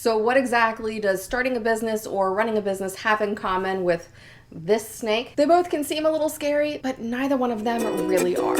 So what exactly does starting a business or running a business have in common with this snake? They both can seem a little scary, but neither one of them really are.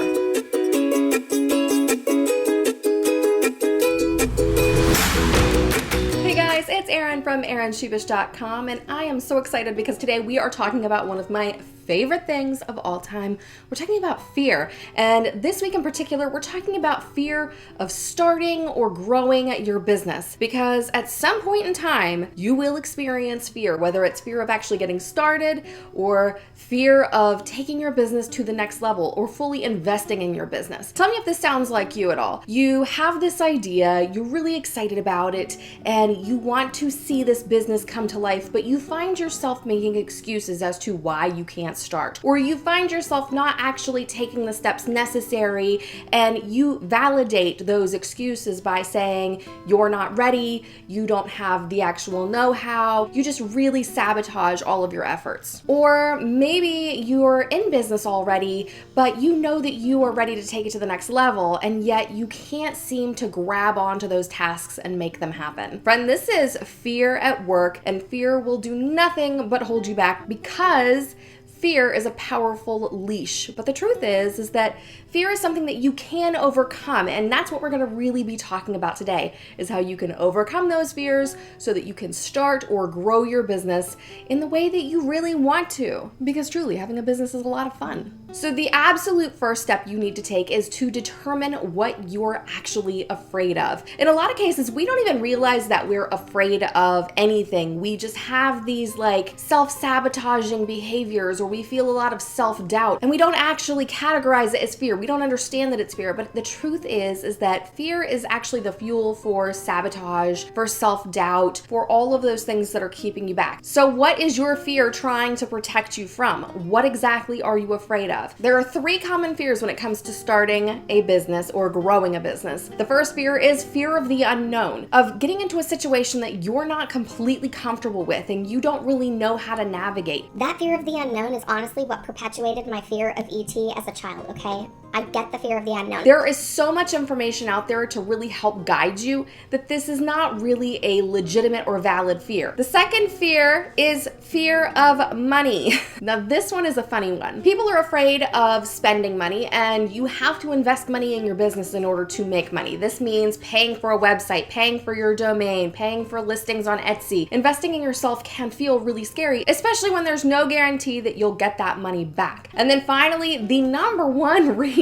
Hey guys, it's Erin from erinshebish.com, and I am so excited because today we are talking about one of my favorite things of all time. We're talking about fear, and this week in particular, we're talking about fear of starting or growing your business, because at some point in time, you will experience fear, whether it's fear of actually getting started or fear of taking your business to the next level or fully investing in your business. Tell me if this sounds like you at all. You have this idea, you're really excited about it, and you want to see this business come to life, but you find yourself making excuses as to why you can't start. Or you find yourself not actually taking the steps necessary, and you validate those excuses by saying you're not ready, you don't have the actual know-how, you just really sabotage all of your efforts. Or maybe you're in business already, but you know that you are ready to take it to the next level, and yet you can't seem to grab onto those tasks and make them happen. Friend, this is fear at work, and fear will do nothing but hold you back, because fear is a powerful leash. But the truth is that fear is something that you can overcome, and that's what we're going to really be talking about today, is how you can overcome those fears so that you can start or grow your business in the way that you really want to, because truly having a business is a lot of fun. So the absolute first step you need to take is to determine what you're actually afraid of. In a lot of cases, we don't even realize that we're afraid of anything. We just have these self-sabotaging behaviors, or we feel a lot of self-doubt, and we don't actually categorize it as fear. We don't understand that it's fear, but the truth is that fear is actually the fuel for sabotage, for self-doubt, for all of those things that are keeping you back. So what is your fear trying to protect you from? What exactly are you afraid of? There are three common fears when it comes to starting a business or growing a business. The first fear is fear of the unknown, of getting into a situation that you're not completely comfortable with and you don't really know how to navigate. That fear of the unknown is honestly what perpetuated my fear of ET as a child, okay? I get the fear of the unknown. There is so much information out there to really help guide you that this is not really a legitimate or valid fear. The second fear is fear of money. Now, this one is a funny one. People are afraid of spending money, and you have to invest money in your business in order to make money. This means paying for a website, paying for your domain, paying for listings on Etsy. Investing in yourself can feel really scary, especially when there's no guarantee that you'll get that money back. And then finally, the number one reason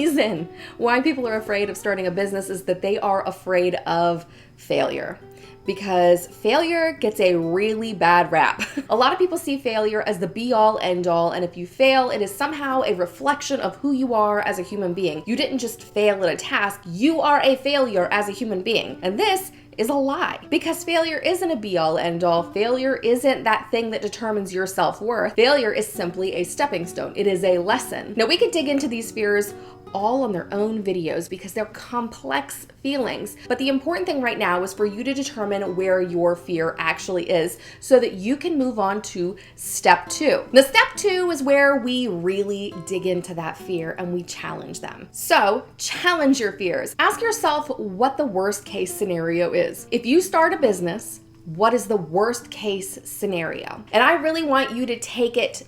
why people are afraid of starting a business is that they are afraid of failure. Because failure gets a really bad rap. A lot of people see failure as the be-all, end-all, and if you fail, it is somehow a reflection of who you are as a human being. You didn't just fail at a task, you are a failure as a human being. And this is a lie, because failure isn't a be-all, end-all. Failure isn't that thing that determines your self-worth. Failure is simply a stepping stone. It is a lesson. Now, we could dig into these fears all on their own videos because they're complex feelings. But the important thing right now is for you to determine where your fear actually is so that you can move on to step two. Now, step two is where we really dig into that fear and we challenge them. So challenge your fears. Ask yourself what the worst case scenario is. If you start a business, what is the worst case scenario? And I really want you to take it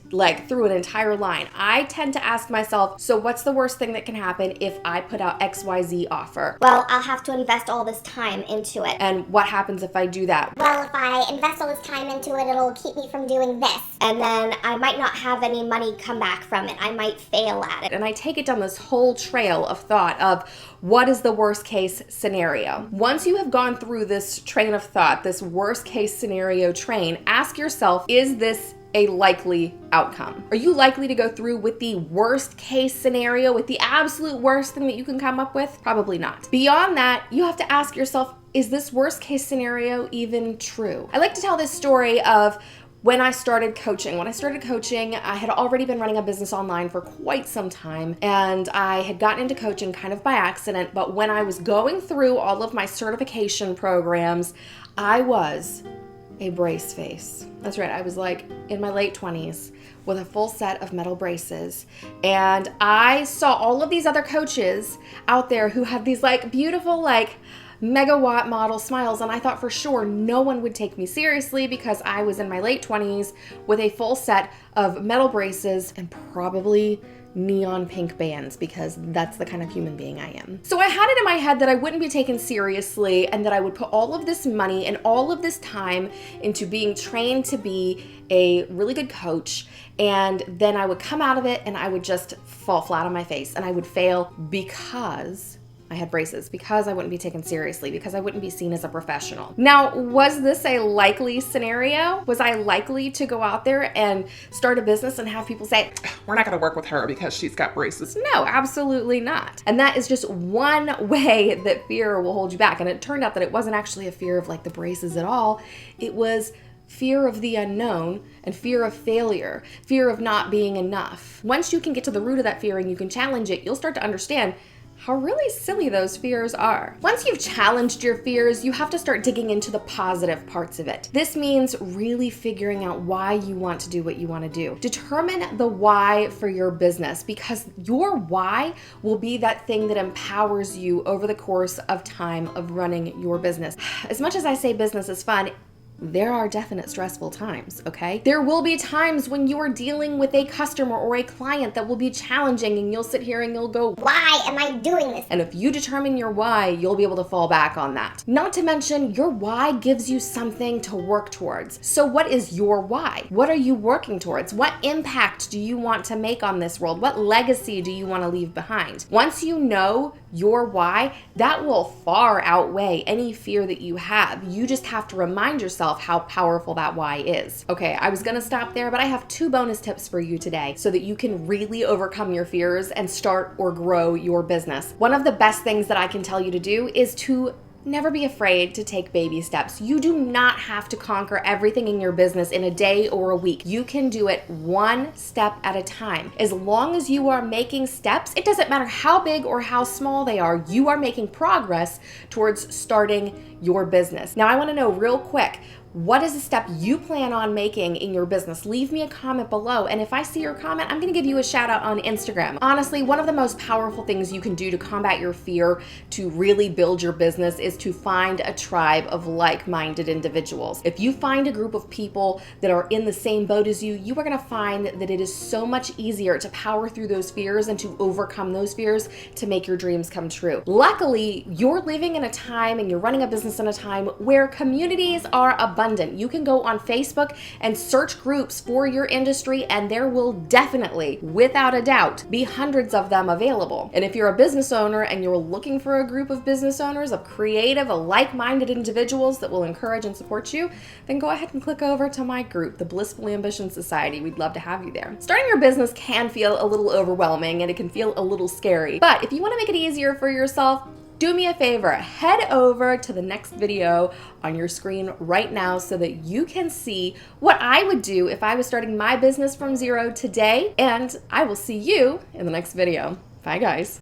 through an entire line. I tend to ask myself, so what's the worst thing that can happen if I put out XYZ offer? Well, I'll have to invest all this time into it. And what happens if I do that? Well, if I invest all this time into it, it'll keep me from doing this. And then I might not have any money come back from it. I might fail at it. And I take it down this whole trail of thought of what is the worst case scenario? Once you have gone through this train of thought, this worst case scenario train, ask yourself, is this a likely outcome? Are you likely to go through with the worst case scenario, with the absolute worst thing that you can come up with? Probably not. Beyond that, you have to ask yourself, is this worst case scenario even true? I like to tell this story of when I started coaching. When I started coaching, I had already been running a business online for quite some time, and I had gotten into coaching kind of by accident, but when I was going through all of my certification programs, I was a brace face. That's right, I was in my late 20s with a full set of metal braces, and I saw all of these other coaches out there who had these beautiful megawatt model smiles, and I thought for sure no one would take me seriously because I was in my late 20s with a full set of metal braces and probably neon pink bands, because that's the kind of human being I am. So I had it in my head that I wouldn't be taken seriously and that I would put all of this money and all of this time into being trained to be a really good coach, and then I would come out of it and I would just fall flat on my face and I would fail because I had braces, because I wouldn't be taken seriously, because I wouldn't be seen as a professional. Now, was this a likely scenario? Was I likely to go out there and start a business and have people say, we're not gonna work with her because she's got braces? No, absolutely not. And that is just one way that fear will hold you back. And it turned out that it wasn't actually a fear of like the braces at all. It was fear of the unknown and fear of failure, fear of not being enough. Once you can get to the root of that fear and you can challenge it, you'll start to understand how really silly those fears are. Once you've challenged your fears, you have to start digging into the positive parts of it. This means really figuring out why you want to do what you want to do. Determine the why for your business, because your why will be that thing that empowers you over the course of time of running your business. As much as I say business is fun, there are definite stressful times, okay? There will be times when you are dealing with a customer or a client that will be challenging, and you'll sit here and you'll go, why am I doing this? and if you determine your why, you'll be able to fall back on that. Not to mention, your why gives you something to work towards. So what is your why? What are you working towards? What impact do you want to make on this world? What legacy do you want to leave behind? Once you know your why, that will far outweigh any fear that you have. You just have to remind yourself how powerful that why is. Okay, I was gonna stop there, but I have 2 bonus tips for you today so that you can really overcome your fears and start or grow your business. One of the best things that I can tell you to do is to never be afraid to take baby steps. You do not have to conquer everything in your business in a day or a week. You can do it one step at a time. As long as you are making steps, it doesn't matter how big or how small they are, you are making progress towards starting your business. Now, I want to know real quick, what is a step you plan on making in your business? Leave me a comment below, and if I see your comment, I'm gonna give you a shout out on Instagram. Honestly, one of the most powerful things you can do to combat your fear to really build your business is to find a tribe of like-minded individuals. If you find a group of people that are in the same boat as you, you are gonna find that it is so much easier to power through those fears and to overcome those fears to make your dreams come true. Luckily, you're living in a time and you're running a business in a time where communities are abundant. You can go on Facebook and search groups for your industry, and there will definitely, without a doubt, be hundreds of them available. And if you're a business owner and you're looking for a group of business owners, of creative, like-minded individuals that will encourage and support you, then go ahead and click over to my group, the Blissful Ambition Society. We'd love to have you there. Starting your business can feel a little overwhelming and it can feel a little scary, but if you want to make it easier for yourself, do me a favor, head over to the next video on your screen right now so that you can see what I would do if I was starting my business from zero today, and I will see you in the next video. Bye, guys.